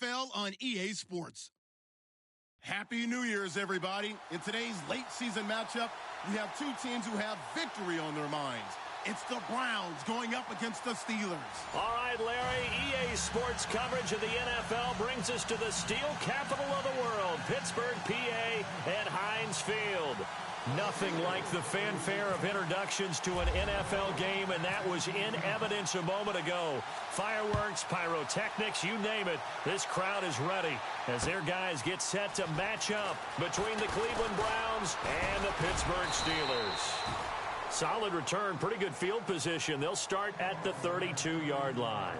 NFL on EA Sports. Happy New Year's, everybody. In today's late season matchup, we have two teams who have victory on their minds. It's the Browns going up against the Steelers. All right, Larry, EA Sports coverage of the NFL brings us to the steel capital of the world, Pittsburgh, PA, and Heinz Field. Nothing like the fanfare of introductions to an NFL game, and that was in evidence a moment ago. Fireworks, pyrotechnics, you name it, this crowd is ready as their guys get set to match up between the Cleveland Browns and the Pittsburgh Steelers. Solid return, pretty good field position. They'll start at the 32-yard line.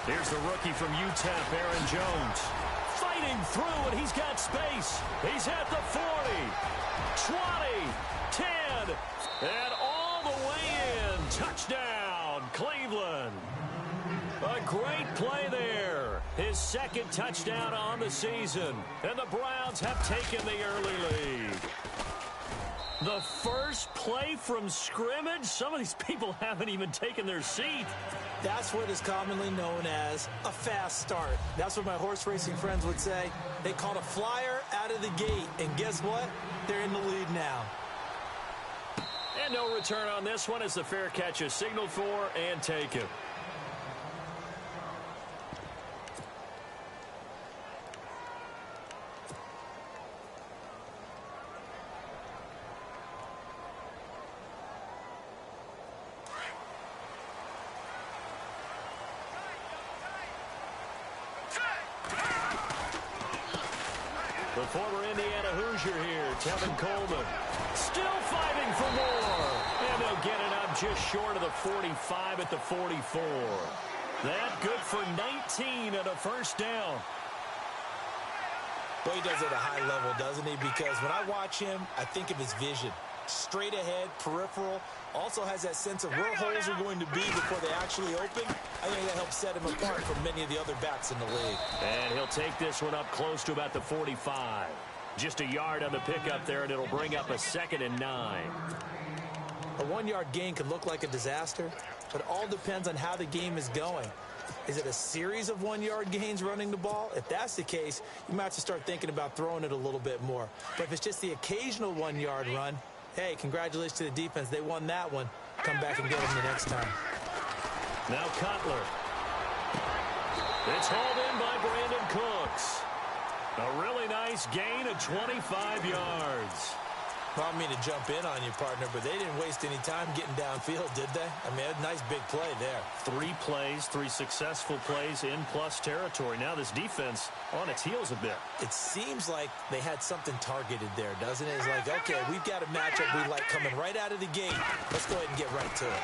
Here's the rookie from UTEP, Aaron Jones. Fighting through, and he's got space. He's at the 40, 20, 10, and all the way in. Touchdown, Cleveland. A great play there. His second touchdown on the season, and the Browns have taken the early lead. The first play from scrimmage? Some of these people haven't even taken their seat. That's what is commonly known as a fast start. That's what my horse racing friends would say. They caught a flyer out of the gate, and guess what? They're in the lead now. And no return on this one as the fair catch is signaled for and taken. The former Indiana Hoosier here, Tevin Coleman, still fighting for more. And they'll get it up just short of the 45 at the 44. That good for 19 and a first down. Well, he does it at a high level, doesn't he? Because when I watch him, I think of his vision. Straight ahead, peripheral, also has that sense of where holes are going to be before they actually open. I think that helps set him apart from many of the other backs in the league. And he'll take this one up close to about the 45. Just a yard on the pickup there, and it'll bring up a 2nd and 9. A 1-yard gain can look like a disaster, but it all depends on how the game is going. Is it a series of 1-yard gains running the ball? If that's the case, you might have to start thinking about throwing it a little bit more. But if it's just the occasional 1-yard run, hey, congratulations to the defense. They won that one. Come back and get them the next time. Now Cutler. It's hauled in by Brandon Cooks. A really nice gain of 25 yards. I don't mean to jump in on you, partner, but they didn't waste any time getting downfield, did they? I mean, a nice big play there. 3 plays, 3 successful plays in plus territory. Now this defense on its heels a bit. It seems like they had something targeted there, doesn't it? It's like, okay, we've got a matchup we like coming right out of the gate. Let's go ahead and get right to it.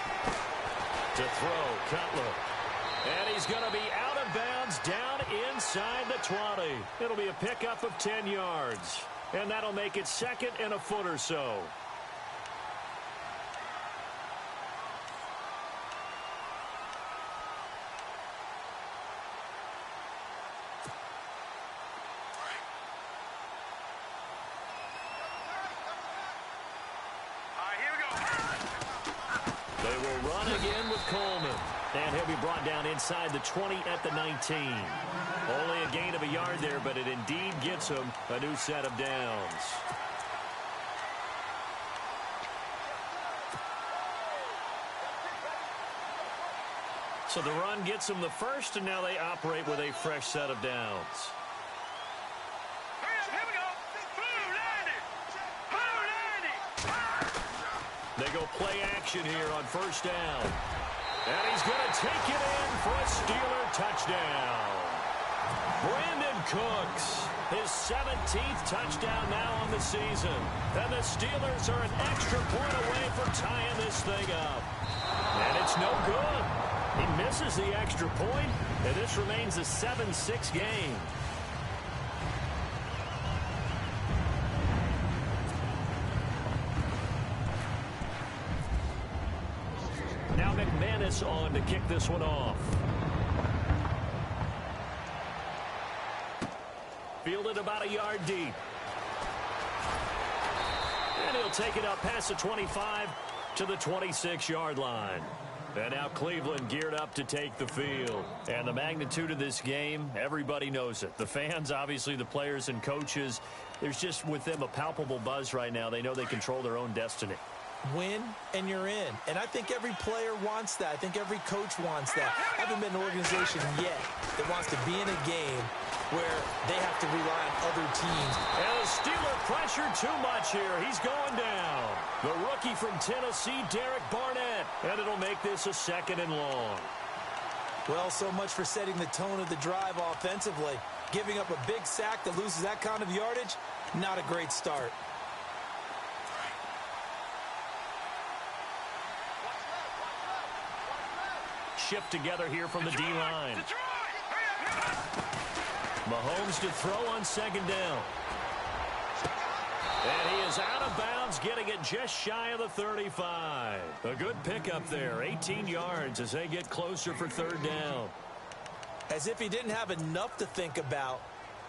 To throw, Cutler. And he's going to be out of bounds down inside the 20. It'll be a pickup of 10 yards. And that'll make it 2nd and a foot or so. They will run again with Coleman. And he'll be brought down inside the 20 at the 19. Only a gain of a yard there, but it indeed gets him a new set of downs. So the run gets them the first, and now they operate with a fresh set of downs. They go play action here on first down. And he's going to take it in for a Steeler touchdown. Brandon Cooks, his 17th touchdown now on the season. And the Steelers are an extra point away from tying this thing up. And it's no good. He misses the extra point, and this remains a 7-6 game. Now McManus on to kick this one off. Fielded about a yard deep. And he'll take it up past the 25 to the 26-yard line. And now Cleveland geared up to take the field. And the magnitude of this game, everybody knows it. The fans, obviously the players and coaches, there's just with them a palpable buzz right now. They know they control their own destiny. Win, and you're in. And I think every player wants that. I think every coach wants that. I haven't been an organization yet that wants to be in a game where they have to rely on other teams. And the Steeler pressure too much here. He's going down. The rookie from Tennessee, Derek Barnett. And it'll make this a 2nd and long. Well, so much for setting the tone of the drive offensively. Giving up a big sack that loses that kind of yardage, not a great start. Shift together here from the D-line. Mahomes to throw on 2nd down. And he is out of bounds, getting it just shy of the 35. A good pickup there, 18 yards as they get closer for 3rd down. As if he didn't have enough to think about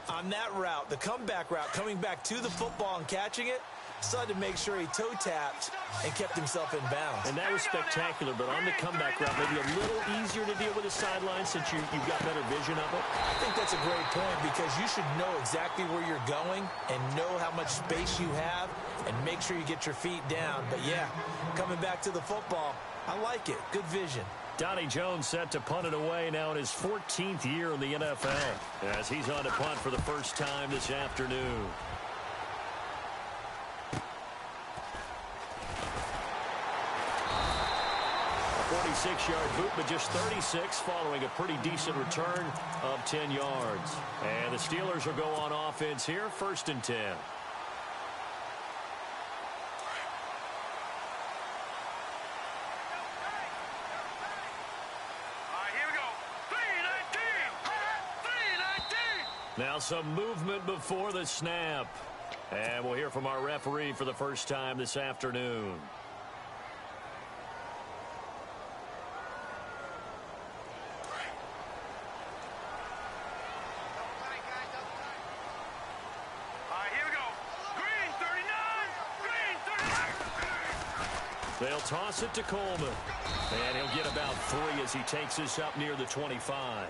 on that route, the comeback route, coming back to the football and catching it, decided to make sure he toe-tapped and kept himself in bounds. And that was spectacular, but on the comeback route, maybe a little easier to deal with the sideline since you've got better vision of it. I think that's a great point because you should know exactly where you're going and know how much space you have and make sure you get your feet down. But, yeah, coming back to the football, I like it. Good vision. Donnie Jones set to punt it away now in his 14th year in the NFL as he's on to punt for the first time this afternoon. A 46-yard boot, but just 36 following a pretty decent return of 10 yards. And the Steelers will go on offense here, 1st and 10. Now some movement before the snap. And we'll hear from our referee for the first time this afternoon. They'll toss it to Coleman. And he'll get about 3 as he takes this up near the 25.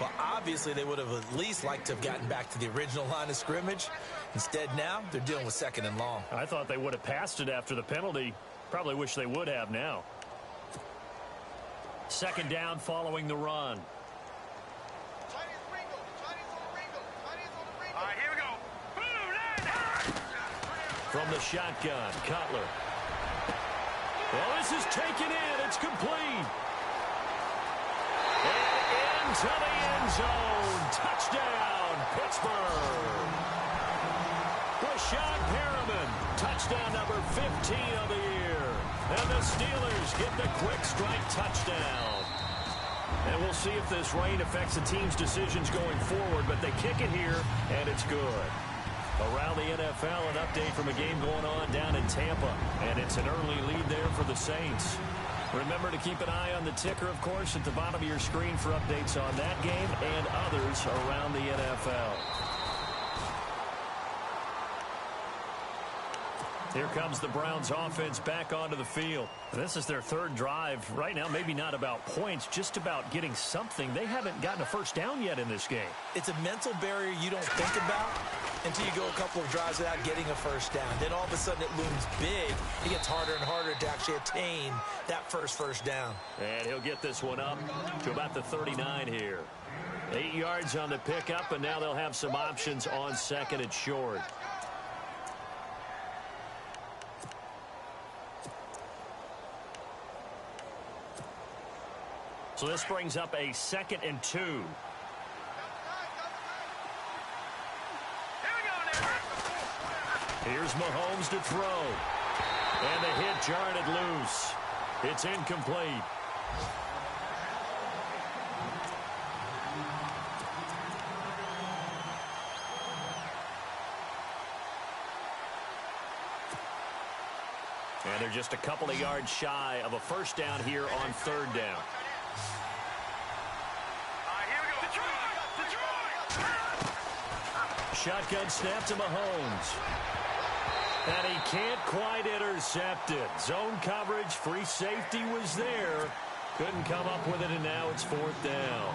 Well, obviously, they would have at least liked to have gotten back to the original line of scrimmage. Instead, now, they're dealing with 2nd and long. I thought they would have passed it after the penalty. Probably wish they would have now. 2nd down following the run. From the shotgun, Cutler. Well, this is taken in. It's complete. And into the end zone. Touchdown, Pittsburgh. Rashad Perriman, touchdown number 15 of the year. And the Steelers get the quick strike touchdown. And we'll see if this rain affects the team's decisions going forward, but they kick it here, and it's good. Around the NFL, an update from a game going on down in Tampa, and it's an early lead there for the Saints. Remember to keep an eye on the ticker, of course, at the bottom of your screen for updates on that game and others around the NFL. Here comes the Browns offense back onto the field. This is their 3rd drive. Right now, maybe not about points, just about getting something. They haven't gotten a first down yet in this game. It's a mental barrier you don't think about until you go a couple of drives without getting a first down. Then all of a sudden it looms big. It gets harder and harder to actually attain that first down. And he'll get this one up to about the 39 here. 8 yards on the pickup, and now they'll have some options on 2nd and short. So this brings up a 2nd and 2. Here's Mahomes to throw. And the hit jarred it loose. It's incomplete. And they're just a couple of yards shy of a first down here on third down. Shotgun snap to Mahomes. And he can't quite intercept it. Zone coverage, free safety was there. Couldn't come up with it, and now it's fourth down.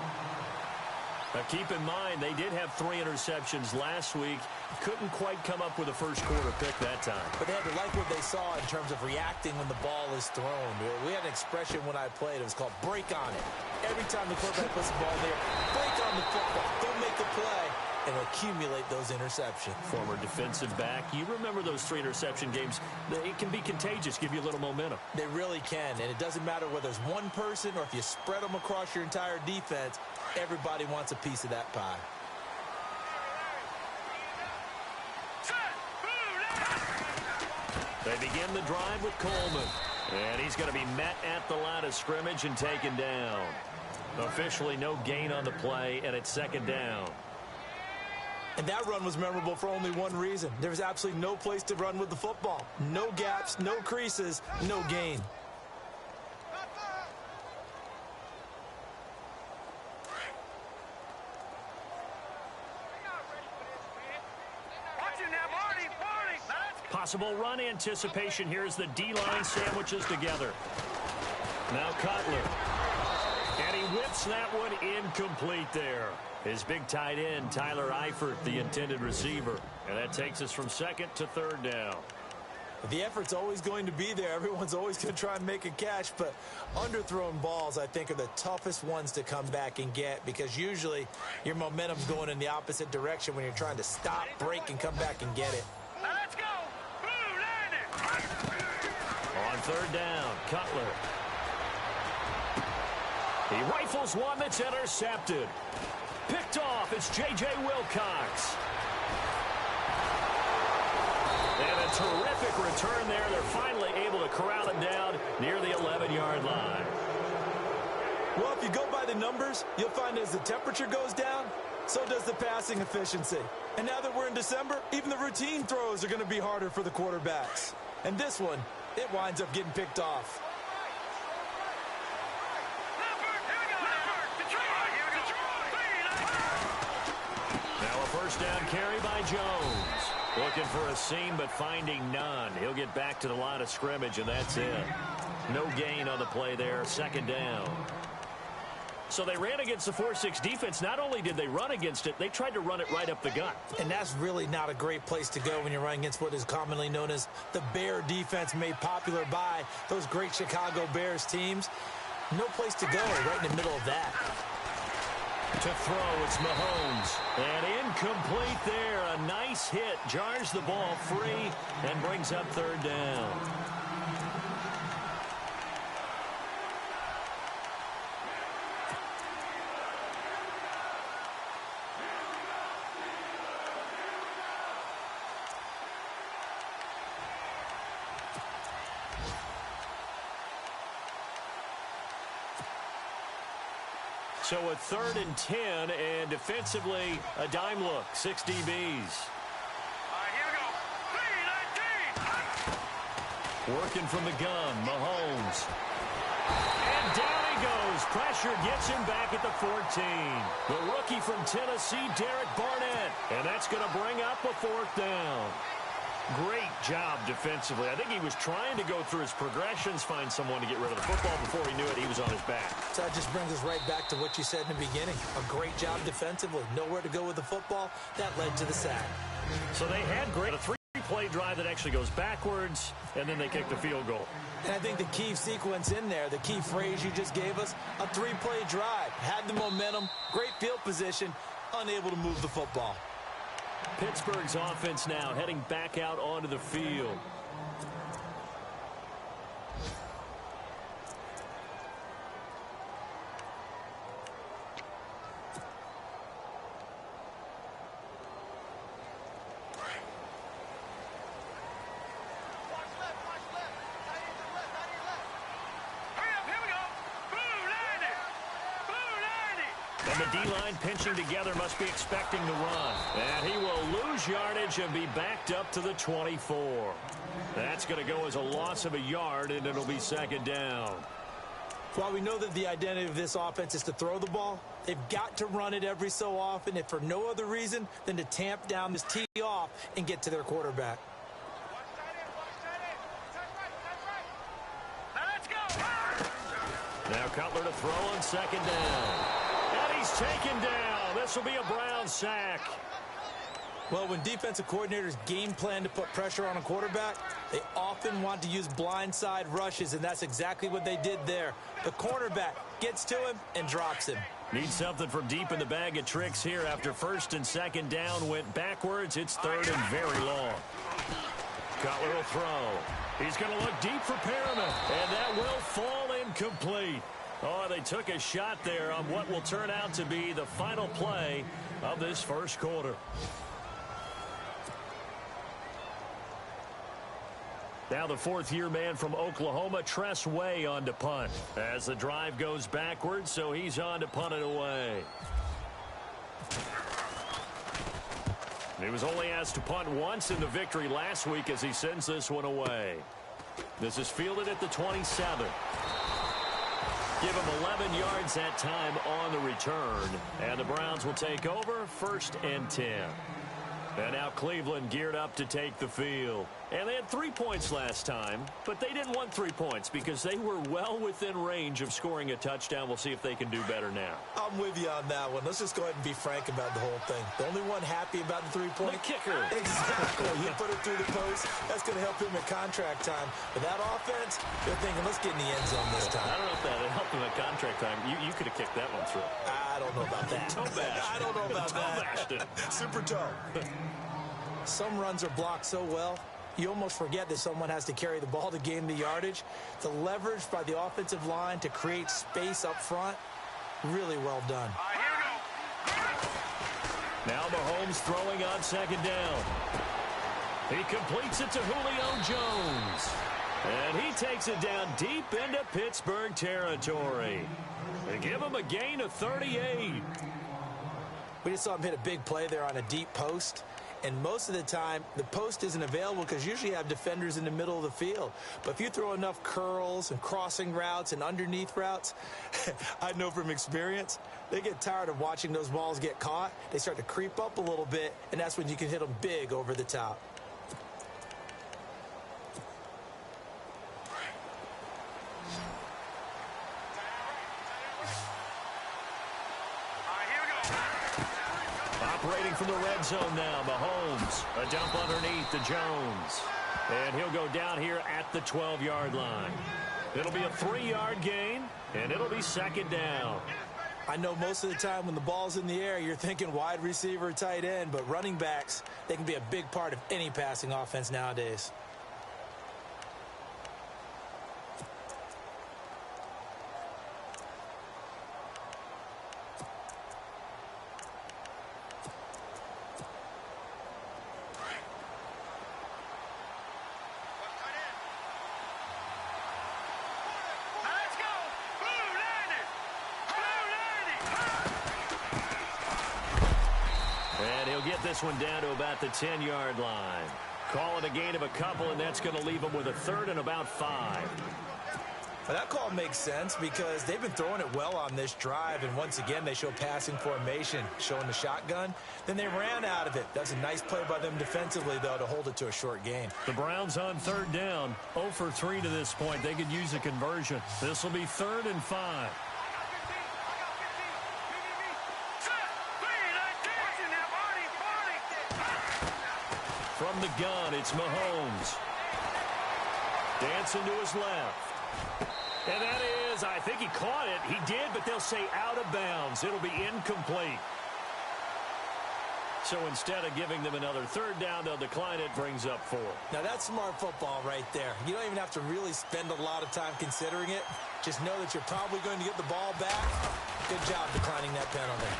Now keep in mind, they did have 3 interceptions last week. Couldn't quite come up with a first quarter pick that time. But they had to like what they saw in terms of reacting when the ball is thrown. We had an expression when I played. It was called break on it. Every time the quarterback puts the ball there, break on the football. Don't make the play and accumulate those interceptions. Former defensive back. You remember those 3 interception games. It can be contagious, give you a little momentum. They really can, and it doesn't matter whether it's one person or if you spread them across your entire defense. Everybody wants a piece of that pie. They begin the drive with Coleman. And he's going to be met at the line of scrimmage and taken down. Officially no gain on the play, and it's second down. And that run was memorable for only one reason. There was absolutely no place to run with the football. No gaps, no creases, no gain. Possible run anticipation. Here's the D-line sandwiches together. Now Cutler. And he whips that one incomplete there. His big tight end, Tyler Eifert, the intended receiver. And that takes us from second to third down. The effort's always going to be there. Everyone's always going to try and make a catch, but underthrown balls, I think, are the toughest ones to come back and get because usually your momentum's going in the opposite direction when you're trying to stop, break, and come back and get it. Let's go! On third down, Cutler. He rifles one that's intercepted. Picked off, it's J.J. Wilcox. And a terrific return there. They're finally able to corral him down near the 11-yard line. Well, if you go by the numbers, you'll find as the temperature goes down, so does the passing efficiency. And now that we're in December, even the routine throws are going to be harder for the quarterbacks. And this one, it winds up getting picked off. Now a first down carry by Jones. Looking for a seam, but finding none. He'll get back to the line of scrimmage, and that's it. No gain on the play there, second down. So they ran against the 4-6 defense. Not only did they run against it, they tried to run it right up the gut. And that's really not a great place to go when you're running against what is commonly known as the Bear defense, made popular by those great Chicago Bears teams. No place to go right in the middle of that. To throw, it's Mahomes. And incomplete there. A nice hit. Jars the ball free and brings up third down. So a 3rd and 10, and defensively, a dime look, 6 DBs. Here we go. 3-19. Working from the gun, Mahomes. And down he goes. Pressure gets him back at the 14. The rookie from Tennessee, Derek Barnett. And that's going to bring up a 4th down. Great job defensively. I think he was trying to go through his progressions, find someone to get rid of the football. Before he knew it, he was on his back. So that just brings us right back to what you said in the beginning. A great job defensively. Nowhere to go with the football. That led to the sack. So they had a 3-play drive that actually goes backwards, and then they kicked the field goal. And I think the key sequence in there, the key phrase you just gave us, a 3-play drive. Had the momentum, great field position, unable to move the football. Pittsburgh's offense now heading back out onto the field. And the D-line pinching together must be expecting to run. And he will lose yardage and be backed up to the 24. That's going to go as a loss of a yard, and it'll be second down. While we know that the identity of this offense is to throw the ball, they've got to run it every so often, if for no other reason than to tamp down this tee off and get to their quarterback. Now Cutler to throw on second down. And he's taken down. This will be a Brown sack. Well, when defensive coordinators game plan to put pressure on a quarterback, they often want to use blindside rushes, and that's exactly what they did there. The cornerback gets to him and drops him. Need something from deep in the bag of tricks here after first and second down went backwards. It's third and very long. Cutler will throw. He's going to look deep for Perriman, and that will fall incomplete. Oh, they took a shot there on what will turn out to be the final play of this first quarter. Now the fourth-year man from Oklahoma, Tress Way, on to punt. As the drive goes backwards, so he's on to punt it away. He was only asked to punt once in the victory last week as he sends this one away. This is fielded at the 27. Give him 11 yards that time on the return. And the Browns will take over, 1st and 10. And now Cleveland geared up to take the field. And they had 3 points last time, but they didn't want 3 points because they were well within range of scoring a touchdown. We'll see if they can do better now. I'm with you on that one. Let's just go ahead and be frank about the whole thing. The only one happy about the 3-point? The kicker. Exactly. He put it through the post. That's going to help him at contract time. But that offense, they're thinking, let's get in the end zone this time. I don't know if that helped him at contract time. You could have kicked that one through. I don't know about that. Toe bash. I don't know about Toe bashed it. Super toe. Some runs are blocked so well, you almost forget that someone has to carry the ball to gain the yardage. The leverage by the offensive line to create space up front, really well done. Now Mahomes throwing on second down. He completes it to Julio Jones. And he takes it down deep into Pittsburgh territory. They give him a gain of 38. We just saw him hit a big play there on a deep post. And most of the time, the post isn't available because usually you have defenders in the middle of the field. But if you throw enough curls and crossing routes and underneath routes, I know from experience, they get tired of watching those balls get caught. They start to creep up a little bit, and that's when you can hit them big over the top. Operating from the red zone now, Mahomes. A dump underneath to Jones. And he'll go down here at the 12-yard line. It'll be a 3-yard gain, and it'll be second down. I know most of the time when the ball's in the air, you're thinking wide receiver, tight end, but running backs, they can be a big part of any passing offense nowadays. This one down to about the 10-yard line. Call it a gain of a couple, and that's going to leave them with a 3rd and about 5. Well, that call makes sense because they've been throwing it well on this drive, and once again they show passing formation, showing the shotgun. Then they ran out of it. That's a nice play by them defensively, though, to hold it to a short gain. The Browns on 3rd down, 0 for 3 to this point. They could use a conversion. This will be 3rd and 5. From the gun, it's Mahomes. Dancing to his left. And that is, I think he caught it. He did, but they'll say out of bounds. It'll be incomplete. So instead of giving them another 3rd down, they'll decline it, brings up 4. Now that's smart football right there. You don't even have to really spend a lot of time considering it. Just know that you're probably going to get the ball back. Good job declining that penalty.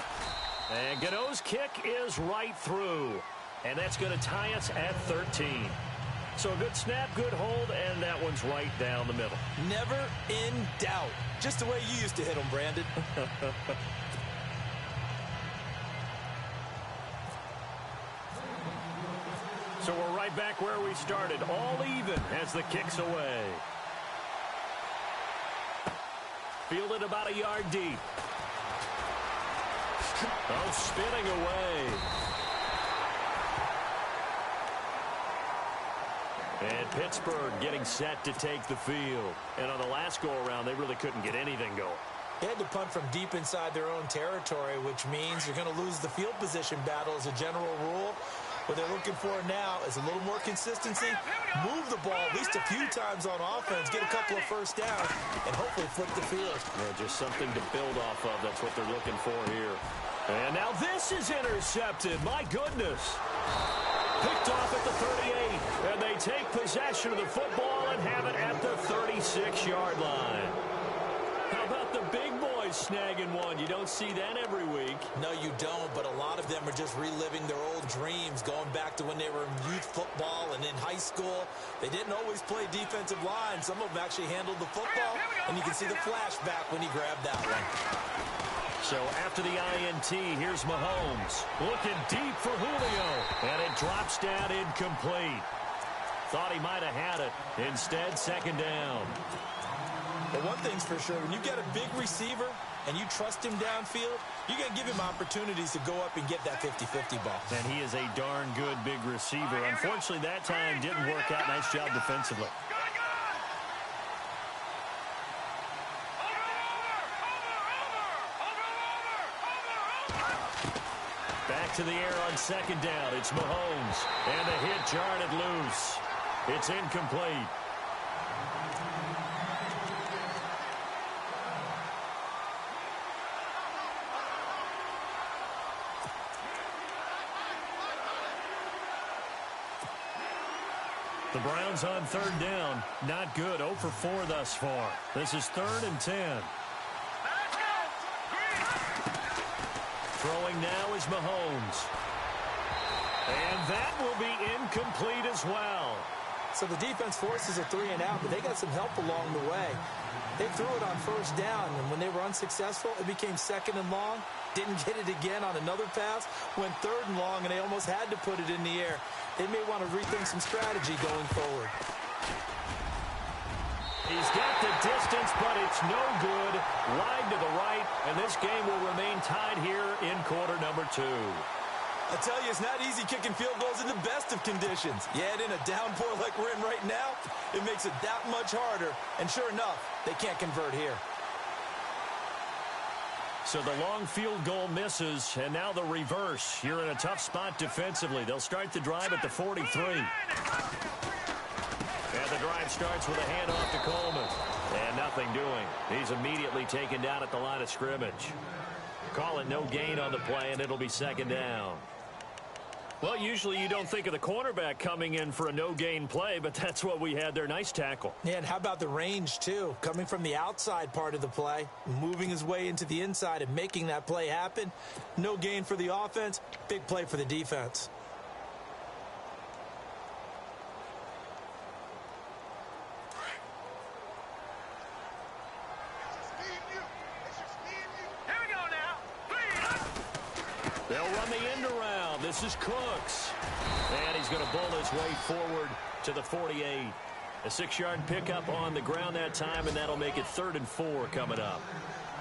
And Gano's kick is right through. And that's going to tie us at 13. So a good snap, good hold, and that one's right down the middle. Never in doubt. Just the way you used to hit them, Brandon. So we're right back where we started, all even as the kick's away. Fielded about a yard deep. Oh, spinning away. And Pittsburgh getting set to take the field. And on the last go-around, they really couldn't get anything going. They had to punt from deep inside their own territory, which means you're going to lose the field position battle as a general rule. What they're looking for now is a little more consistency, move the ball at least a few times on offense, get a couple of first downs, and hopefully flip the field. Yeah, just something to build off of. That's what they're looking for here. And now this is intercepted. My goodness. Picked off at the 38, and they take possession of the football and have it at the 36-yard line. How about the big boys snagging one? You don't see that every week. No, you don't, but a lot of them are just reliving their old dreams, going back to when they were in youth football and in high school. They didn't always play defensive line. Some of them actually handled the football, and you can see the flashback when he grabbed that one. So after the INT, here's Mahomes. Looking deep for Julio, and it drops down incomplete. Thought he might have had it. Instead, second down. But one thing's for sure, when you get a big receiver and you trust him downfield, you're going to give him opportunities to go up and get that 50-50 ball. And he is a darn good big receiver. Unfortunately, that time didn't work out. Nice job defensively. Back to the air on second down. It's Mahomes. And the hit jarred it loose. It's incomplete. The Browns on third down. Not good. 0 for 4 thus far. This is 3rd and 10. Throwing now is Mahomes. And that will be incomplete as well. So the defense forces a 3 and out, but they got some help along the way. They threw it on first down, and when they were unsuccessful, it became 2nd and long. Didn't get it again on another pass. Went 3rd and long, and they almost had to put it in the air. They may want to rethink some strategy going forward. He's got the distance, but it's no good. Wide to the right, and this game will remain tied here in quarter number 2. I tell you, it's not easy kicking field goals in the best of conditions. Yet in a downpour like we're in right now, it makes it that much harder. And sure enough, they can't convert here. So the long field goal misses, and now the reverse. You're in a tough spot defensively. They'll start the drive at the 43. And the drive starts with a handoff to Coleman. And nothing doing. He's immediately taken down at the line of scrimmage. Call it no gain on the play, and it'll be second down. Well, usually you don't think of the cornerback coming in for a no-gain play, but that's what we had there. Nice tackle. Yeah, and how about the range, too? Coming from the outside part of the play, moving his way into the inside and making that play happen. No gain for the offense, big play for the defense. They'll run the end around. This is Cooks. And he's going to bull his way forward to the 48. A 6-yard pickup on the ground that time, and that'll make it 3rd and 4 coming up.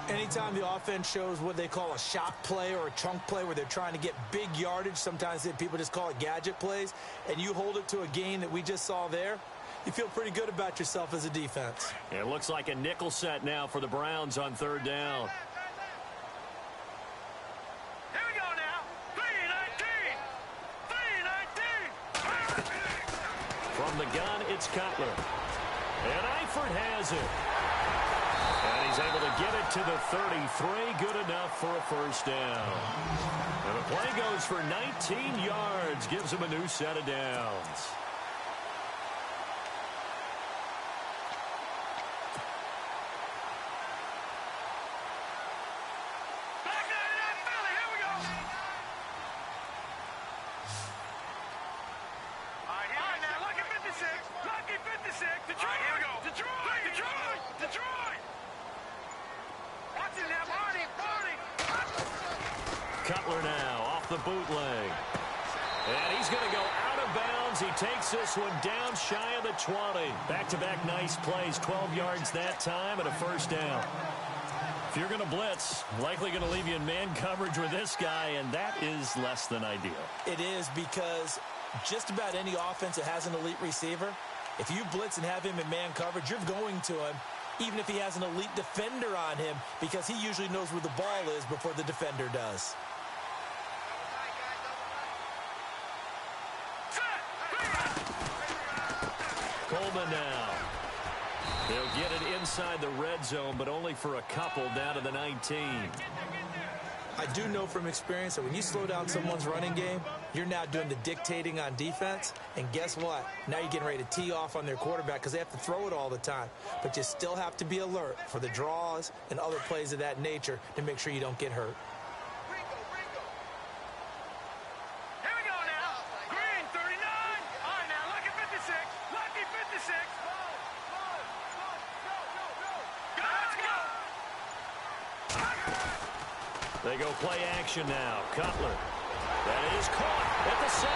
Anytime the offense shows what they call a shot play or a chunk play where they're trying to get big yardage, sometimes people just call it gadget plays, and you hold it to a gain that we just saw there, you feel pretty good about yourself as a defense. Yeah, it looks like a nickel set now for the Browns on 3rd down. From the gun, it's Cutler. And Eifert has it. And he's able to get it to the 33. Good enough for a first down. And the play goes for 19 yards. Gives him a new set of downs. Cutler now off the bootleg. And he's going to go out of bounds. He takes this one down shy of the 20. Back-to-back nice plays, 12 yards that time and a first down. If you're going to blitz, likely going to leave you in man coverage with this guy, and that is less than ideal. It is, because just about any offense that has an elite receiver, if you blitz and have him in man coverage, you're going to him, even if he has an elite defender on him, because he usually knows where the ball is before the defender does. Coleman now. They'll get it inside the red zone, but only for a couple down to the 19. I do know from experience that when you slow down someone's running game, you're now doing the dictating on defense. And guess what? Now you're getting ready to tee off on their quarterback because they have to throw it all the time. But you still have to be alert for the draws and other plays of that nature to make sure you don't get hurt. They go play action now. Cutler. That is caught at the 7.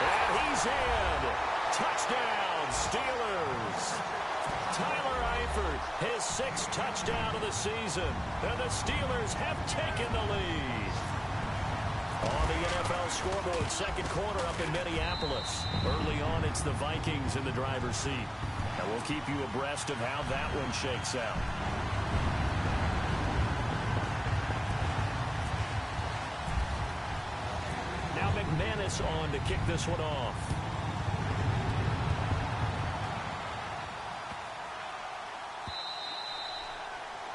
And he's in. Touchdown, Steelers. Tyler Eifert, his 6th touchdown of the season. And the Steelers have taken the lead. On the NFL scoreboard, second quarter up in Minneapolis. Early on, it's the Vikings in the driver's seat. And we'll keep you abreast of how that one shakes out. McManus on to kick this one off.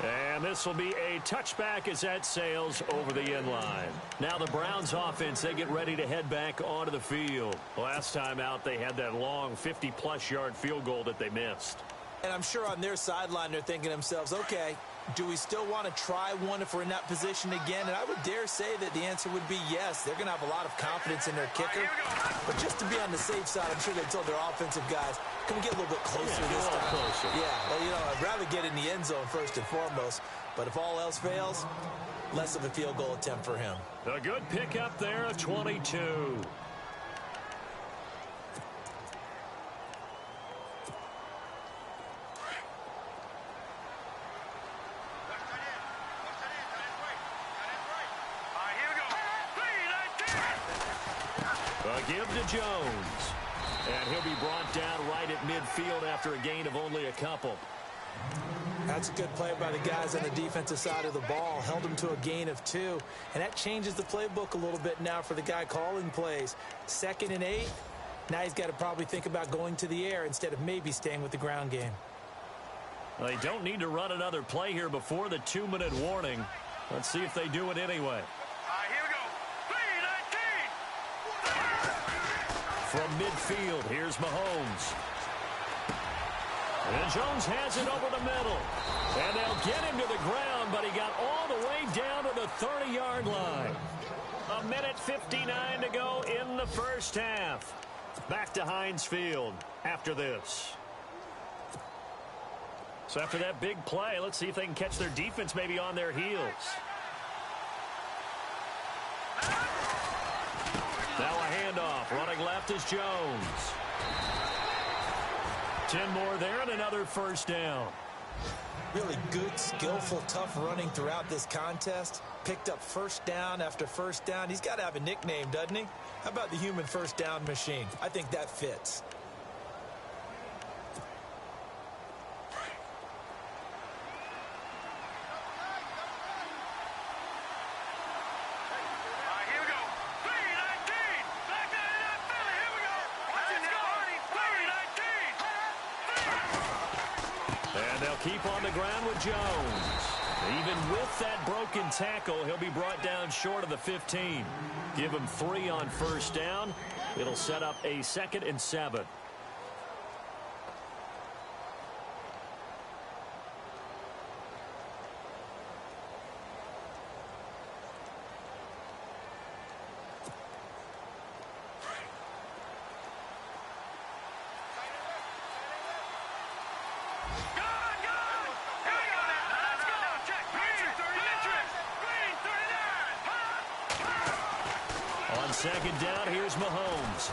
And this will be a touchback as that sails over the end line. Now the Browns offense, they get ready to head back onto the field. Last time out, they had that long 50-plus yard field goal that they missed. And I'm sure on their sideline they're thinking to themselves, okay, do we still want to try one if we're in that position again? And I would dare say that the answer would be yes. They're going to have a lot of confidence in their kicker. But just to be on the safe side, I'm sure they told their offensive guys, can we get a little bit closer this time? Closer. Yeah, well, you know, I'd rather get in the end zone first and foremost. But if all else fails, less of a field goal attempt for him. A good pickup there of 22. Give to Jones. And he'll be brought down right at midfield after a gain of only a couple. That's a good play by the guys on the defensive side of the ball. Held him to a gain of 2. And that changes the playbook a little bit now for the guy calling plays. 2nd and 8. Now he's got to probably think about going to the air instead of maybe staying with the ground game. Well, they don't need to run another play here before the 2-minute warning. Let's see if they do it anyway. From midfield, here's Mahomes. And Jones has it over the middle. And they'll get him to the ground, but he got all the way down to the 30-yard line. 1:59 to go in the first half. Back to Heinz Field after this. So after that big play, let's see if they can catch their defense maybe on their heels. Now a handoff. Running left is Jones. 10 more there and another first down. Really good, skillful, tough running throughout this contest. Picked up first down after first down. He's got to have a nickname, doesn't he? How about the human first down machine? I think that fits. Keep on the ground with Jones. Even with that broken tackle, he'll be brought down short of the 15. Give him 3 on first down. It'll set up a 2nd and 7. second down, here's Mahomes.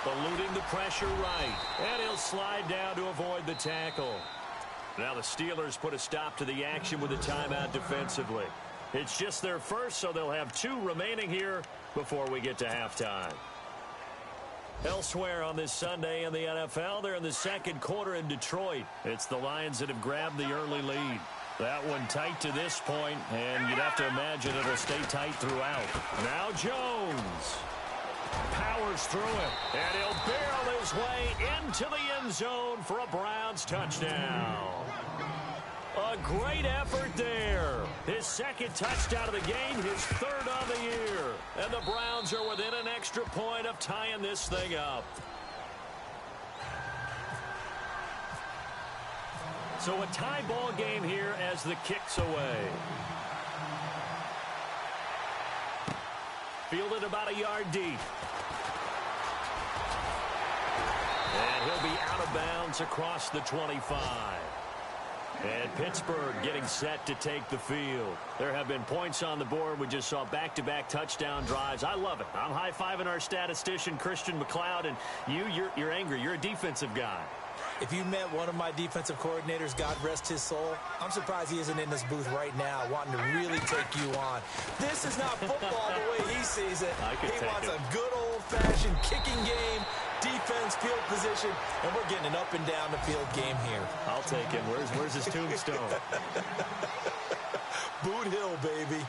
Eluding the pressure right. And he'll slide down to avoid the tackle. Now the Steelers put a stop to the action with a timeout defensively. It's just their first, so they'll have 2 remaining here before we get to halftime. Elsewhere on this Sunday in the NFL, they're in the second quarter in Detroit. It's the Lions that have grabbed the early lead. That one tight to this point, and you'd have to imagine it'll stay tight throughout. Now Jones powers through it, and he'll barrel his way into the end zone for a Browns touchdown. A great effort there. His second touchdown of the game, his third on the year. And the Browns are within an extra point of tying this thing up. So a tie ball game here as the kick's away. Fielded about a yard deep. And he'll be out of bounds across the 25. And Pittsburgh getting set to take the field. There have been points on the board. We just saw back-to-back touchdown drives. I love it. I'm high-fiving our statistician, Christian McLeod, and you're angry. You're a defensive guy. If you met one of my defensive coordinators, God rest his soul, I'm surprised he isn't in this booth right now wanting to really take you on. This is not football the way he sees it. He wants a good old-fashioned kicking game, defense, field position, and we're getting an up and down the field game here. I'll take him. Where's his tombstone? Boot Hill, baby.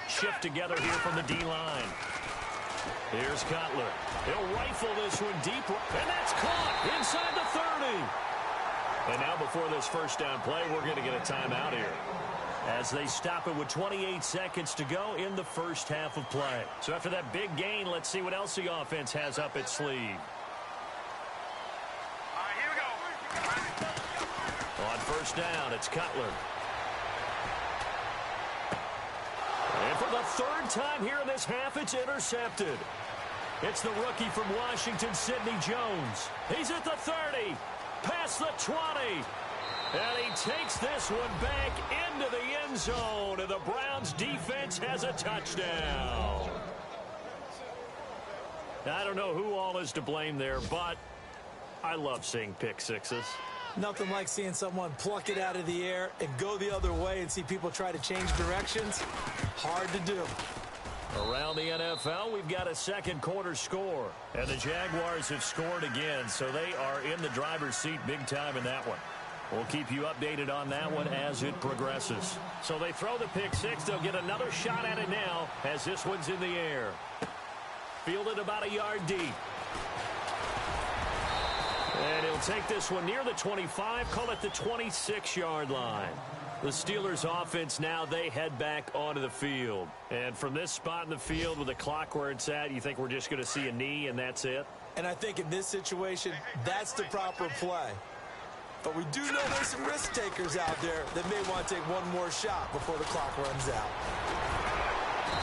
Shift together here from the D-line. Here's Cutler. He'll rifle this one deep, and that's caught inside the 30. And now before this first down play, we're going to get a timeout here as they stop it with 28 seconds to go in the first half of play. So after that big gain, let's see what else the offense has up its sleeve. All right, here we go. On first down, it's Cutler. And for the third time here in this half, it's intercepted. It's the rookie from Washington, Sidney Jones. He's at the 30, past the 20. And he takes this one back into the end zone, and the Browns defense has a touchdown. I don't know who all is to blame there, but I love seeing pick sixes. Nothing like seeing someone pluck it out of the air and go the other way and see people try to change directions. Hard to do. Around the NFL, we've got a second quarter score. And the Jaguars have scored again, so they are in the driver's seat big time in that one. We'll keep you updated on that one as it progresses. So they throw the pick six. They'll get another shot at it now as this one's in the air. Fielded about a yard deep. And he'll take this one near the 25, call it the 26-yard line. The Steelers offense now, they head back onto the field. And from this spot in the field with the clock where it's at, you think we're just going to see a knee and that's it? And I think in this situation, that's the proper play. But we do know there's some risk takers out there that may want to take one more shot before the clock runs out.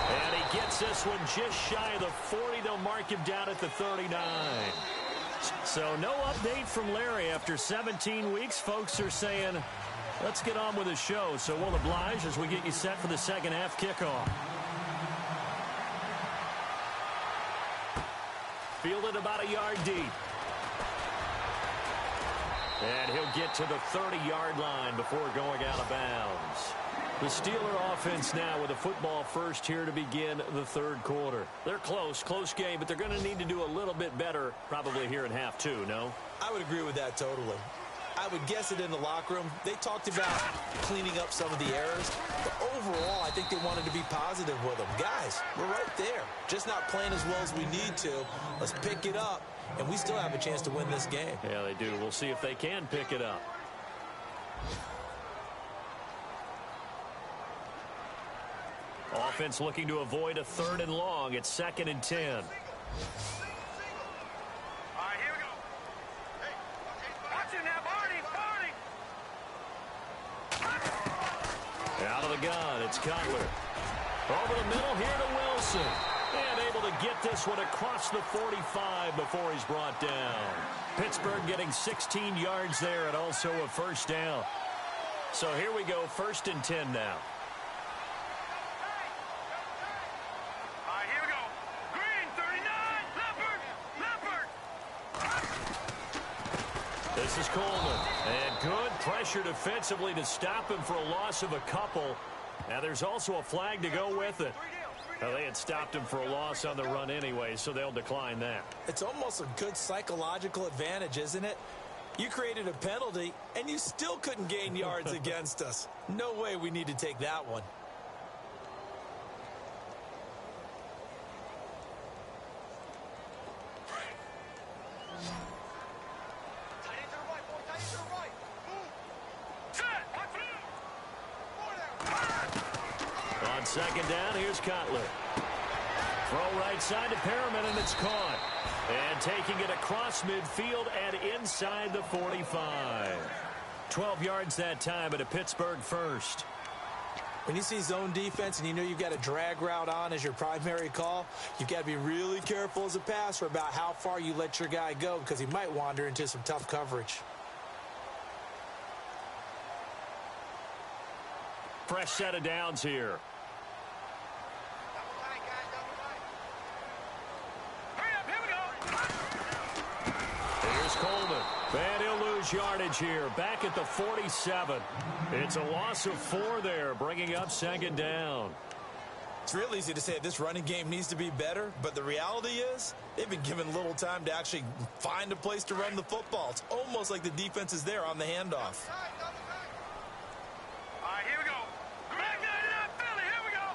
And he gets this one just shy of the 40. They'll mark him down at the 39. So no update from Larry after 17 weeks. Folks are saying, let's get on with the show. So we'll oblige as we get you set for the second half kickoff. Fielded about a yard deep. And he'll get to the 30-yard line before going out of bounds. The Steeler offense now with a football first here to begin the third quarter. They're close game, but they're going to need to do a little bit better probably here in half two, no? I would agree with that totally. I would guess it in the locker room. They talked about cleaning up some of the errors, but overall, I think they wanted to be positive with them. Guys, we're right there. Just not playing as well as we need to. Let's pick it up, and we still have a chance to win this game. Yeah, they do. We'll see if they can pick it up. Offense looking to avoid a 3rd and long. It's 2nd and 10. All right, here we go. Hey, watch it now, Barney. Out of the gun, it's Cutler. Over the middle here to Wilson. And able able to get this one across the 45 before he's brought down. Pittsburgh getting 16 yards there and also a first down. So here we go, 1st and 10 now. Here we go. Green, 39. Leopard. This is Coleman. And good pressure defensively to stop him for a loss of a couple. Now there's also a flag to go with it. Well, they had stopped him for a loss on the run anyway, so they'll decline that. It's almost a good psychological advantage, isn't it? You created a penalty, and you still couldn't gain yards against us. No way we need to take that one. On 2nd down, here's Cutler. Throw right side to Perriman, and it's caught. And taking it across midfield and inside the 45. 12 yards that time, and a Pittsburgh first. When you see zone defense and you know you've got a drag route on as your primary call, you've got to be really careful as a passer about how far you let your guy go because he might wander into some tough coverage. Fresh set of downs here. Here's Coleman. And he'll lose yardage here. Back at the 47. It's a loss of 4 there, bringing up 2nd down. It's real easy to say this running game needs to be better, but the reality is they've been given little time to actually find a place to run the football. It's almost like the defense is there on the handoff. Here we go. Here we go.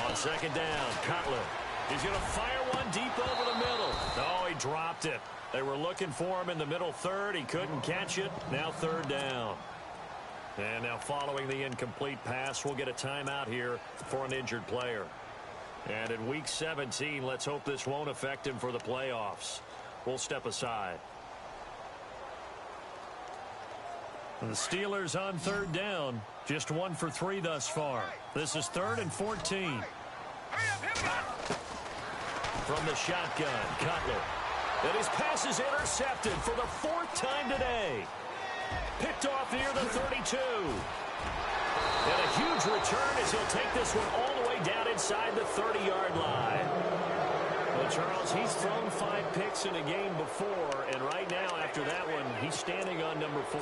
On 2nd down, Cutler. He's going to fire one deep over the middle. Oh, he dropped it. They were looking for him in the middle 3rd. He couldn't catch it. Now 3rd down. And now following the incomplete pass, we'll get a timeout here for an injured player. And in Week 17, let's hope this won't affect him for the playoffs. We'll step aside. The Steelers on 3rd down. Just 1 for 3 thus far. This is 3rd and 14. From the shotgun, Cutler. And his pass is intercepted for the 4th time today. Picked off near the 32. And a huge return as he'll take this one all the way down inside the 30-yard line. Well, Charles, he's thrown 5 picks in a game before, and right now, after that one, he's standing on number 4.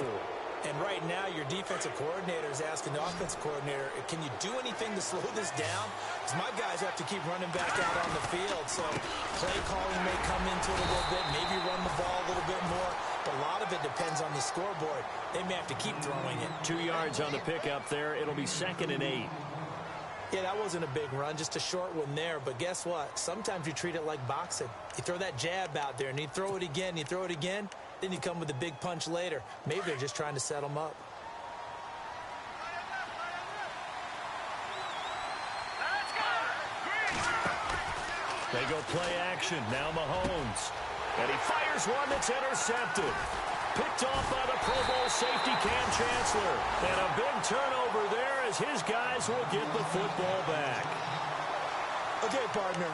And right now, your defensive coordinator is asking the offensive coordinator, can you do anything to slow this down? Because my guys have to keep running back out on the field. So play calling may come into it a little bit, maybe run the ball a little bit more. But a lot of it depends on the scoreboard. They may have to keep throwing it. 2 yards on the pickup there. It'll be 2nd and 8. Yeah, that wasn't a big run, just a short one there. But guess what? Sometimes you treat it like boxing. You throw that jab out there, and you throw it again, you throw it again. Then you come with a big punch later. Maybe they're just trying to set them up. They go play action. Now Mahomes. And he fires one that's intercepted. Picked off by the Pro Bowl safety Cam Chancellor. And a big turnover there as his guys will get the football back. Okay, partner.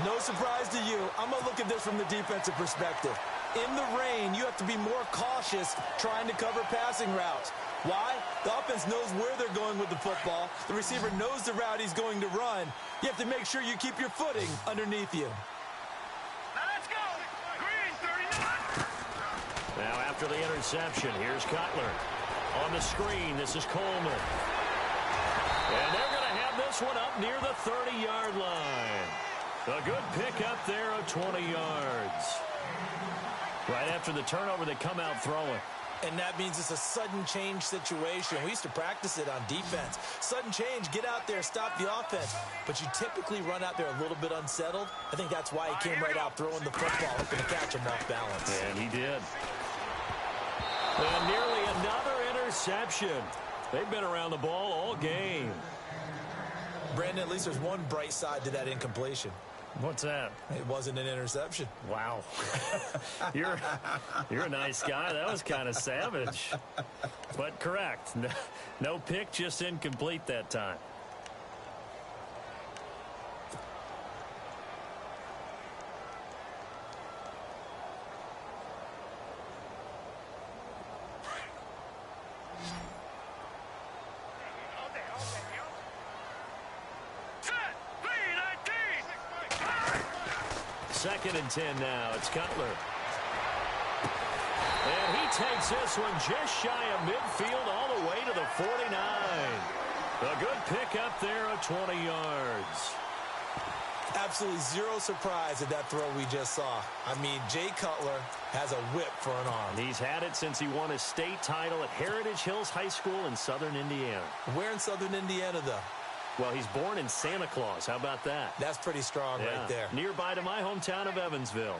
No surprise to you. I'm going to look at this from the defensive perspective. In the rain, you have to be more cautious trying to cover passing routes. Why? The offense knows where they're going with the football. The receiver knows the route he's going to run. You have to make sure you keep your footing underneath you. Let's go. Green, 39. Now after the interception, here's Cutler. On the screen, this is Coleman. And they're going to have this one up near the 30-yard line. A good pickup there of 20 yards. Right after the turnover, they come out throwing. And that means it's a sudden change situation. We used to practice it on defense. Sudden change, get out there, stop the offense. But you typically run out there a little bit unsettled. I think that's why he came right out throwing the football, hoping to catch him off balance. And he did. And nearly another interception. They've been around the ball all game. Brandon, at least there's one bright side to that incompletion. What's that? It wasn't an interception. Wow. You're a nice guy. That was kind of savage. But correct. No pick, just incomplete that time. 2nd and 10 now. It's Cutler. And he takes this one just shy of midfield all the way to the 49. A good pickup there of 20 yards. Absolutely zero surprise at that throw we just saw. I mean, Jay Cutler has a whip for an arm. He's had it since he won a state title at Heritage Hills High School in southern Indiana. Where in southern Indiana, though? Well, he's born in Santa Claus. How about that? That's pretty strong right there. Nearby to my hometown of Evansville.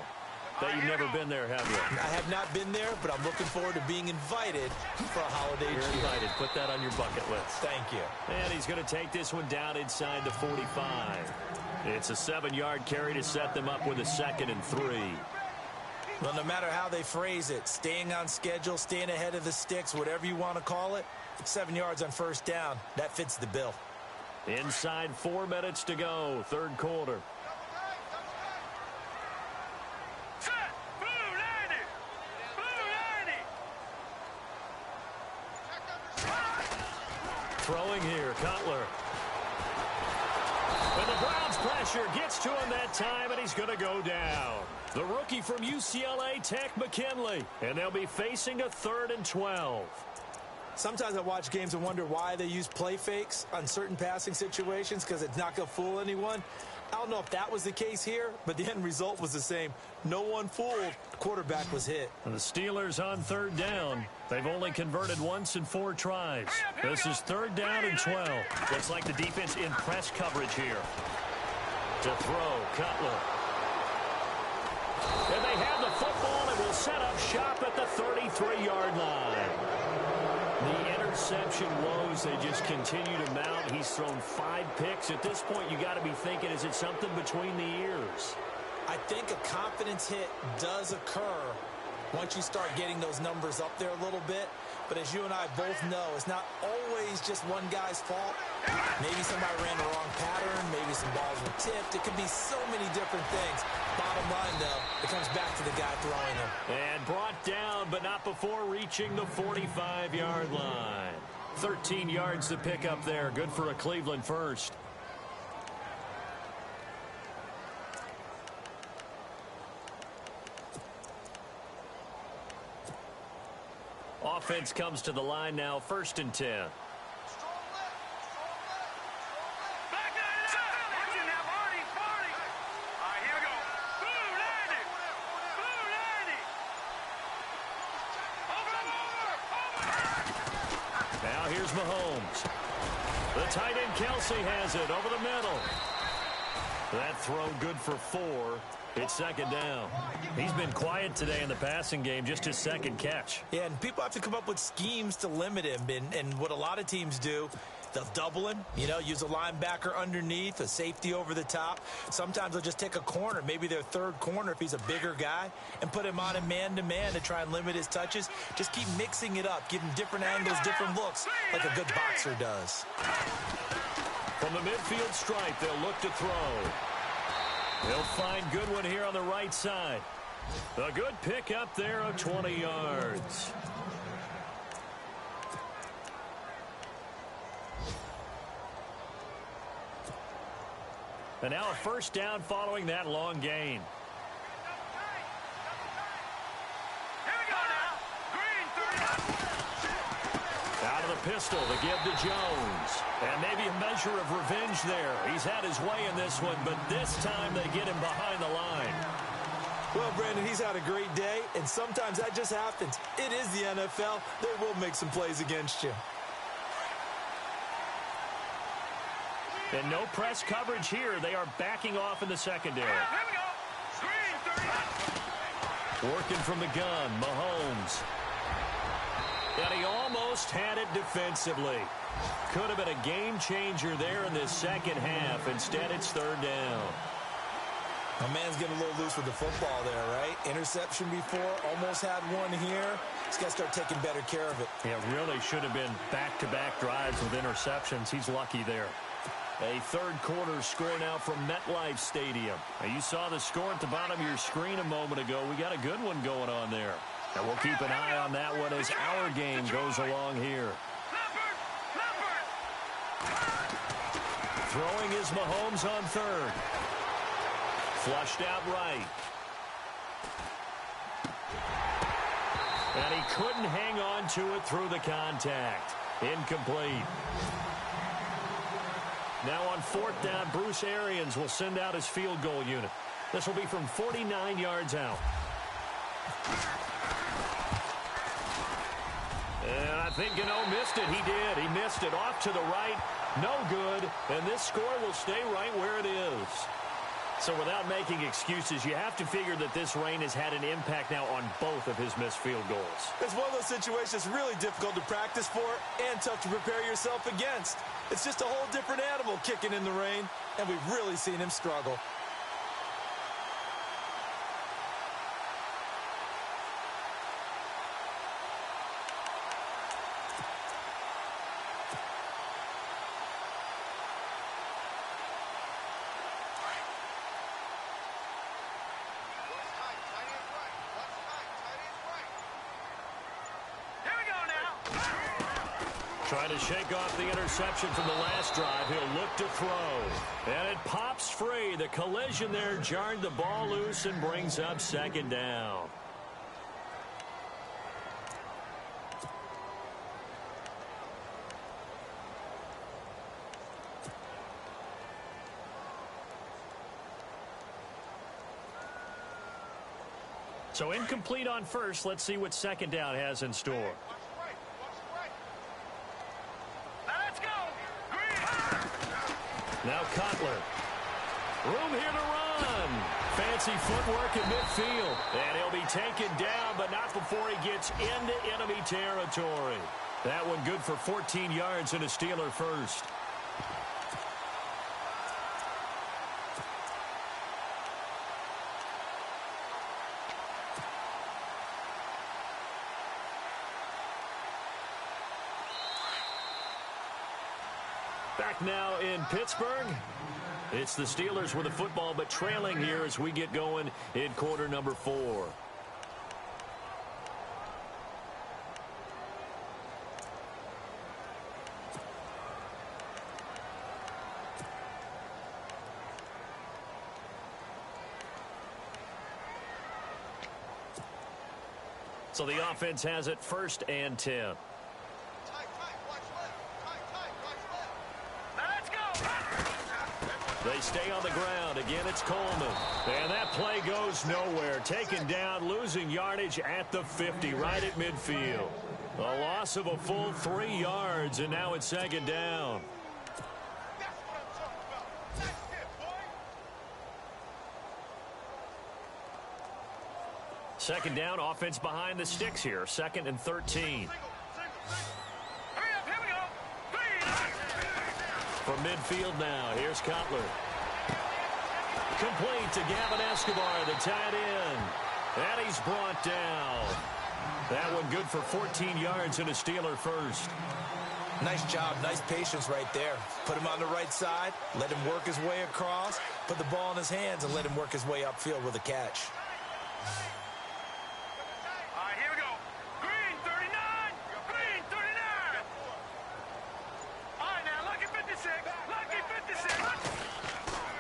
Bet you've never been there, have you? I have not been there, but I'm looking forward to being invited for a holiday You're cheer. invited. Put that on your bucket list. Thank you. And he's going to take this one down inside the 45. It's a 7-yard carry to set them up with a 2nd and 3. Well, no matter how they phrase it, staying on schedule, staying ahead of the sticks, whatever you want to call it, 7 yards on first down, that fits the bill. Inside 4 minutes to go, third quarter. Set. Blue 90. Blue 90. Throwing here, Cutler. And the Browns pressure gets to him that time, and he's going to go down. The rookie from UCLA, Tech McKinley. And they'll be facing a 3rd and 12. Sometimes I watch games and wonder why they use play fakes on certain passing situations because it's not going to fool anyone. I don't know if that was the case here, but the end result was the same. No one fooled. The quarterback was hit. And the Steelers on 3rd down. They've only converted once in 4 tries. This is 3rd down and 12. Looks like the defense in press coverage here. To throw, Cutler. And they have the football and will set up shop at the 33-yard line. The interception woes, they just continue to mount. He's thrown 5 picks. At this point, you got to be thinking, is it something between the ears? I think a confidence hit does occur once you start getting those numbers up there a little bit. But as you and I both know, it's not always just one guy's fault. Maybe somebody ran the wrong pattern. Maybe some balls were tipped. It could be so many different things. Bottom line, though, it comes back to the guy throwing them. And brought down, but not before reaching the 45-yard line. 13 yards to pick up there. Good for a Cleveland first. Offense comes to the line now, 1st and 10. Back it up. Watch it now, Barney. All right, here we go. Blue 90. Blue 90. Over. Now here's Mahomes. The tight end Kelsey has it over the middle. That throw good for 4. It's 2nd down. He's been quiet today in the passing game, just his 2nd catch. Yeah, and people have to come up with schemes to limit him. And what a lot of teams do, they'll double him, use a linebacker underneath, a safety over the top. Sometimes they'll just take a corner, maybe their 3rd corner if he's a bigger guy, and put him on a man-to-man to try and limit his touches. Just keep mixing it up, give him different angles, different looks, like a good boxer does. From the midfield stripe, they'll look to throw. He'll find Goodwin here on the right side. A good pick up there of 20 yards. And now a 1st down following that long gain. Here we go now. Green 30. Out of the pistol, the give to Jones. And maybe a measure of revenge there. He's had his way in this one, but this time they get him behind the line. Well, Brandon, he's had a great day, and sometimes that just happens. It is the NFL. They will make some plays against you. And no press coverage here. They are backing off in the secondary. Here we go. Green 30. Working from the gun, Mahomes. And he almost had it defensively. Could have been a game changer there in this 2nd half. Instead, it's 3rd down. My man's getting a little loose with the football there, right? Interception before, almost had one here. He's got to start taking better care of it. Yeah, really should have been back-to-back drives with interceptions. He's lucky there. A 3rd quarter score now from MetLife Stadium. Now, you saw the score at the bottom of your screen a moment ago. We got a good one going on there. And we'll keep an eye on that one as our game goes along here. Throwing is Mahomes on 3rd. Flushed out right. And he couldn't hang on to it through the contact. Incomplete. Now on 4th down, Bruce Arians will send out his field goal unit. This will be from 49 yards out. And I think Gano missed it. He did. He missed it off to the right. No good. And this score will stay right where it is. So without making excuses, you have to figure that this rain has had an impact now on both of his missed field goals. It's one of those situations really difficult to practice for and tough to prepare yourself against. It's just a whole different animal kicking in the rain, and we've really seen him struggle. Trying to shake off the interception from the last drive. He'll look to throw. And it pops free. The collision there jarred the ball loose and brings up 2nd down. So incomplete on first. Let's see what 2nd down has in store. Now Cutler. Room here to run. Fancy footwork in midfield. And he'll be taken down, but not before he gets into enemy territory. That one good for 14 yards and a Steeler first. Back now in Pittsburgh. It's the Steelers with the football, but trailing here as we get going in quarter number 4. So the offense has it 1st and 10. They stay on the ground. Again, it's Coleman. And that play goes nowhere. Taken down, losing yardage at the 50, right at midfield. A loss of a full 3 yards, and now it's 2nd down. Second down, offense behind the sticks here. 2nd and 13. From midfield now, here's Cutler. Complete to Gavin Escobar, the tight end. And he's brought down. That one good for 14 yards and a Steeler first. Nice job, nice patience right there. Put him on the right side, let him work his way across, put the ball in his hands, and let him work his way upfield with a catch.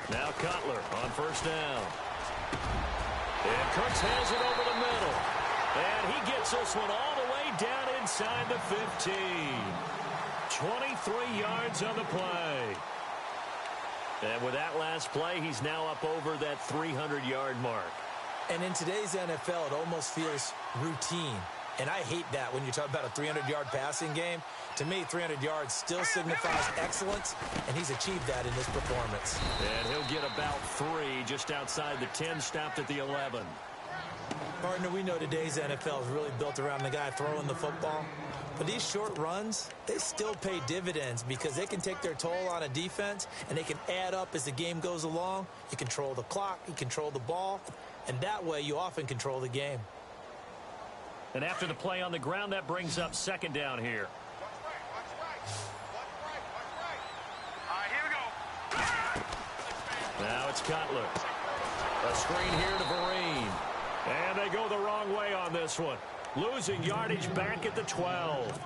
Now Cutler on 1st down. And Cooks has it over the middle. And he gets this one all the way down inside the 15. 23 yards on the play. And with that last play, he's now up over that 300-yard mark. And in today's NFL, it almost feels routine. And I hate that when you talk about a 300-yard passing game. To me, 300 yards still signifies excellence, and he's achieved that in this performance. And he'll get about 3 just outside the 10, stopped at the 11. Partner, we know today's NFL is really built around the guy throwing the football. But these short runs, they still pay dividends because they can take their toll on a defense, and they can add up as the game goes along. You control the clock, you control the ball, and that way you often control the game. And after the play on the ground, that brings up 2nd down here. Now it's Cutler. A screen here to Vereen. And they go the wrong way on this one. Losing yardage back at the 12.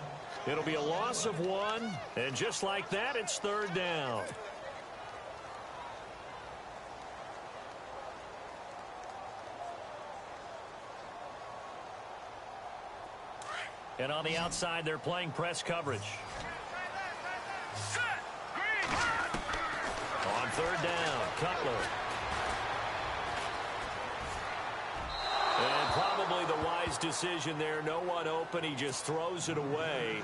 It'll be a loss of 1. And just like that, it's 3rd down. And on the outside, they're playing press coverage. Set. Green. On third down, Cutler. And probably the wise decision there. No one open. He just throws it away.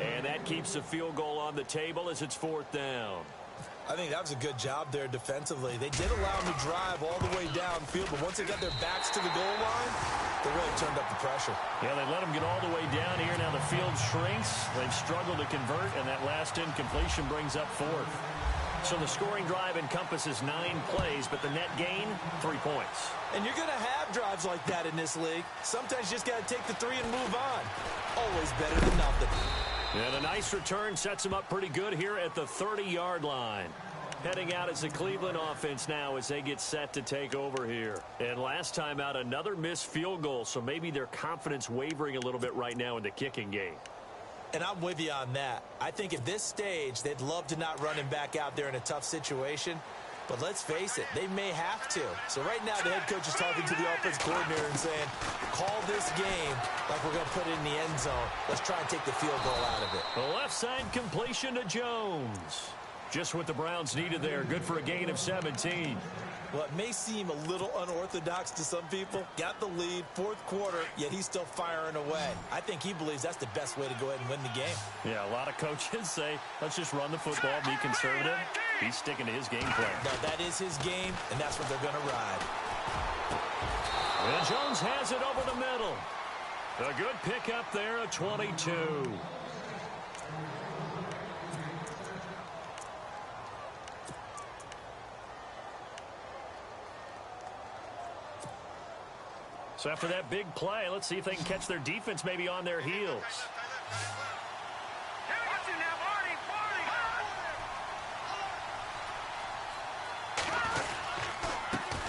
And that keeps the field goal on the table as it's fourth down. I think that was a good job there defensively. They did allow them to drive all the way downfield, but once they got their backs to the goal line, they really turned up the pressure. Yeah, they let them get all the way down here. Now the field shrinks. They've struggled to convert, and that last incompletion brings up fourth. So the scoring drive encompasses 9 plays, but the net gain, 3 points. And you're going to have drives like that in this league. Sometimes you just got to take the 3 and move on. Always better than nothing. And a nice return sets them up pretty good here at the 30-yard line. Heading out is the Cleveland offense now as they get set to take over here. And last time out, another missed field goal, so maybe their confidence wavering a little bit right now in the kicking game. And I'm with you on that. I think at this stage, they'd love to not run him back out there in a tough situation. But let's face it, they may have to. So right now, the head coach is talking to the offense coordinator and saying, call this game like we're going to put it in the end zone. Let's try and take the field goal out of it. The left side completion to Jones. Just what the Browns needed there. Good for a gain of 17. Well, it may seem a little unorthodox to some people. Got the lead, fourth quarter, yet he's still firing away. I think he believes that's the best way to go ahead and win the game. Yeah, a lot of coaches say, let's just run the football, be conservative. He's sticking to his game plan. Now, that is his game, and that's what they're going to ride. And Jones has it over the middle. A good pickup there, a 22. So after that big play, let's see if they can catch their defense maybe on their heels.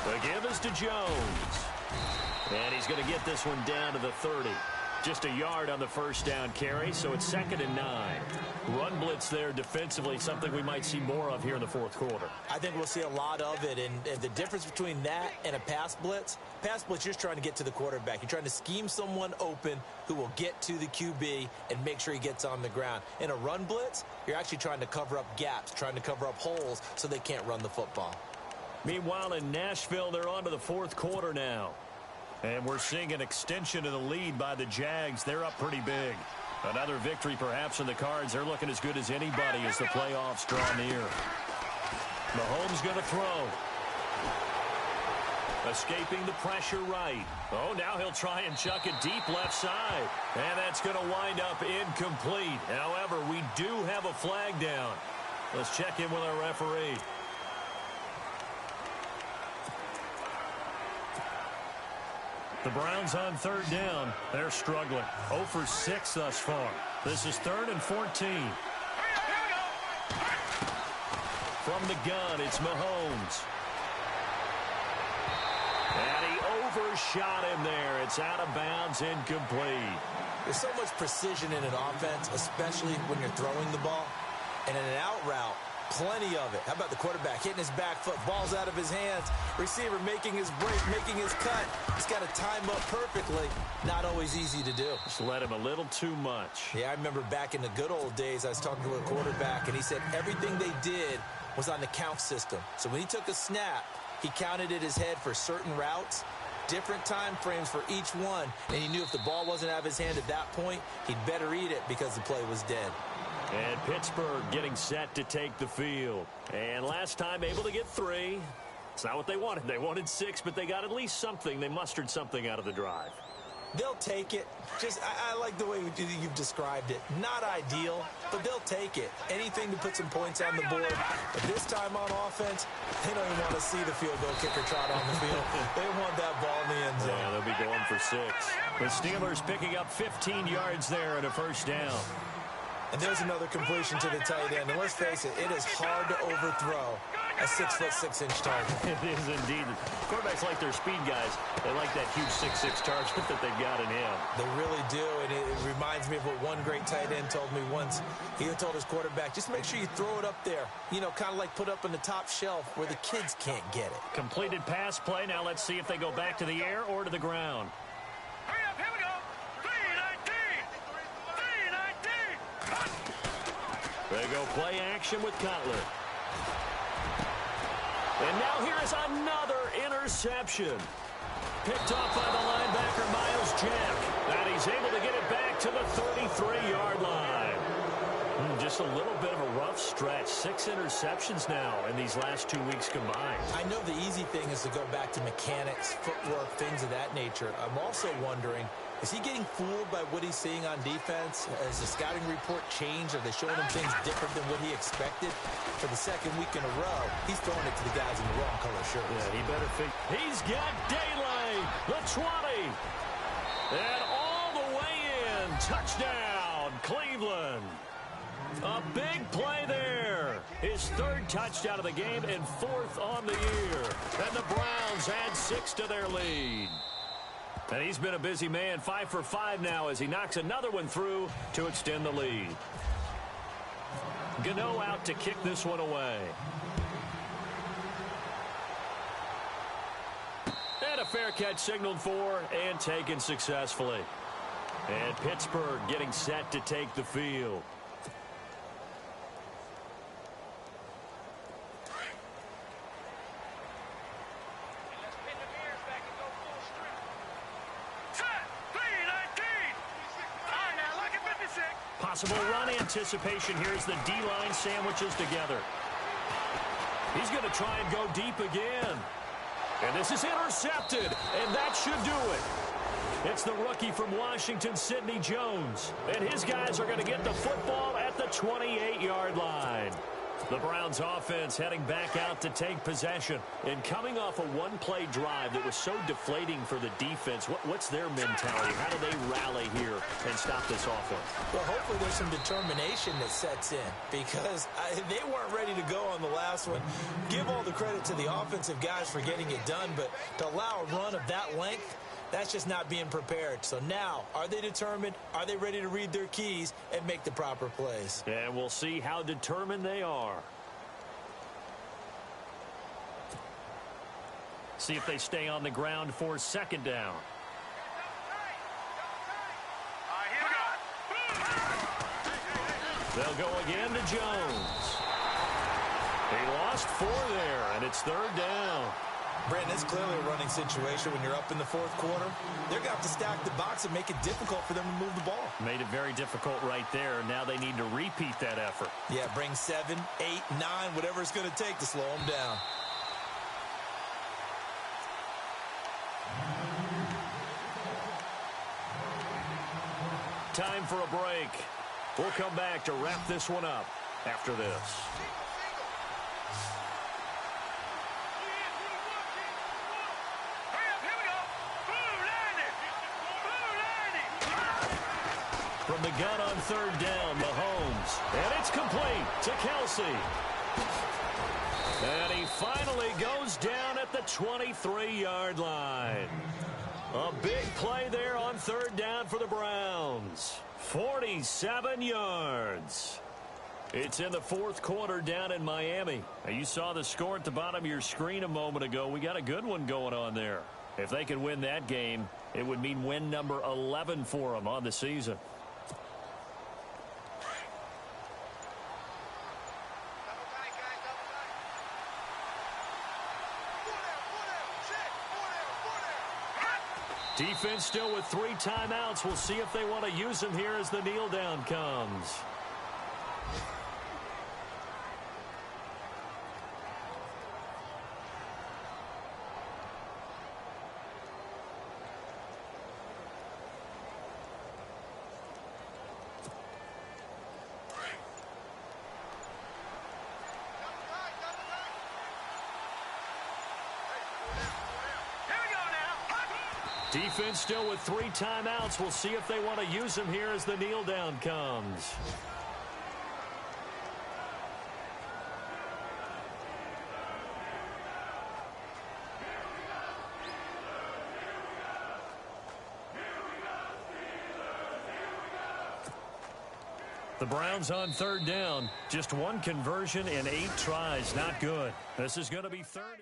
The give is to Jones. And he's going to get this one down to the 30. Just a yard on the first down carry, so it's 2nd and 9. Run blitz there defensively, something we might see more of here in the fourth quarter. I think we'll see a lot of it, and the difference between that and a pass blitz, you're just trying to get to the quarterback. You're trying to scheme someone open who will get to the QB and make sure he gets on the ground. In a run blitz, you're actually trying to cover up gaps, trying to cover up holes so they can't run the football. Meanwhile, in Nashville, they're on to the fourth quarter now. And we're seeing an extension of the lead by the Jags. They're up pretty big. Another victory perhaps in the cards. They're looking as good as anybody as the playoffs draw near. Mahomes going to throw. Escaping the pressure right. Oh, now he'll try and chuck it deep left side. And that's going to wind up incomplete. However, we do have a flag down. Let's check in with our referee. The Browns on third down. They're struggling. 0 for 6 thus far. This is 3rd and 14. From the gun, it's Mahomes. And he overshot him there. It's out of bounds, incomplete. There's so much precision in an offense, especially when you're throwing the ball. And in an out route, plenty of it. How about the quarterback hitting his back foot, ball's out of his hands, receiver making his break, making his cut. He's got to time up perfectly. Not always easy to do. Just let him a little too much. Yeah, I remember back in the good old days, I was talking to a quarterback, and he said everything they did was on the count system. So when he took a snap, he counted in his head for certain routes, different time frames for each one, and he knew if the ball wasn't out of his hand at that point, he'd better eat it because the play was dead. And Pittsburgh getting set to take the field. And last time able to get 3. It's not what they wanted. They wanted 6, but they got at least something. They mustered something out of the drive. They'll take it. I like the way you've described it. Not ideal, but they'll take it. Anything to put some points on the board. But this time on offense, they don't even want to see the field goal kicker trot on the field. They want that ball in the end zone. Yeah, they'll be going for 6. The Steelers picking up 15 yards there and a first down. And there's another completion to the tight end. And let's face it, it is hard to overthrow a 6'6" target. It is indeed. Quarterbacks like their speed guys. They like that huge 6'6" target that they've got in him. They really do, and it reminds me of what one great tight end told me once. He told his quarterback, just make sure you throw it up there. You know, kind of like put up on the top shelf where the kids can't get it. Completed pass play. Now let's see if they go back to the air or to the ground. Hurry up, here we go. 3:19. They go play action with Cutler. And now here's another interception. Picked off by the linebacker, Miles Jack. And he's able to get it back to the 33-yard line. Just a little bit of a rough stretch. 6 interceptions now in these last 2 weeks combined. I know the easy thing is to go back to mechanics, footwork, things of that nature. I'm also wondering, is he getting fooled by what he's seeing on defense? Has the scouting report changed? Are they showing him things different than what he expected? For the second week in a row, he's throwing it to the guys in the wrong color shirts. Yeah, he better figure. He's got daylight. The 20. And all the way in. Touchdown, Cleveland. A big play there. His 3rd touchdown of the game and 4th on the year. And the Browns add 6 to their lead. And he's been a busy man, 5 for 5 now as he knocks another one through to extend the lead. Gano out to kick this one away. And a fair catch signaled for and taken successfully. And Pittsburgh getting set to take the field. Possible run anticipation here as the D-line sandwiches together. He's going to try and go deep again. And this is intercepted, and that should do it. It's the rookie from Washington, Sidney Jones. And his guys are going to get the football at the 28-yard line. The Browns offense heading back out to take possession. And coming off a one-play drive that was so deflating for the defense, what's their mentality? How do they rally here and stop this offense? Well, hopefully there's some determination that sets in because they weren't ready to go on the last one. Give all the credit to the offensive guys for getting it done, but to allow a run of that length, that's just not being prepared. So now, are they determined? Are they ready to read their keys and make the proper plays? And we'll see how determined they are. See if they stay on the ground for 2nd down. They'll go again to Jones. He lost 4 there, and it's 3rd down. Brandon, it's clearly a running situation when you're up in the 4th quarter. They're going to have to stack the box and make it difficult for them to move the ball. Made it very difficult right there. Now they need to repeat that effort. Yeah, bring 7, 8, 9, whatever it's going to take to slow them down. Time for a break. We'll come back to wrap this one up after this. From the gun on 3rd down, Mahomes. And it's complete to Kelsey. And he finally goes down at the 23-yard line. A big play there on 3rd down for the Browns. 47 yards. It's in the 4th quarter down in Miami. Now, you saw the score at the bottom of your screen a moment ago. We got a good one going on there. If they could win that game, it would mean win number 11 for them on the season. Defense still with 3 timeouts. We'll see if they want to use them here as the kneel down comes. Defense still with 3 timeouts. We'll see if they want to use them here as the kneel down comes. The Browns on 3rd down. Just 1 conversion in 8 tries. Not good. This is going to be 3rd.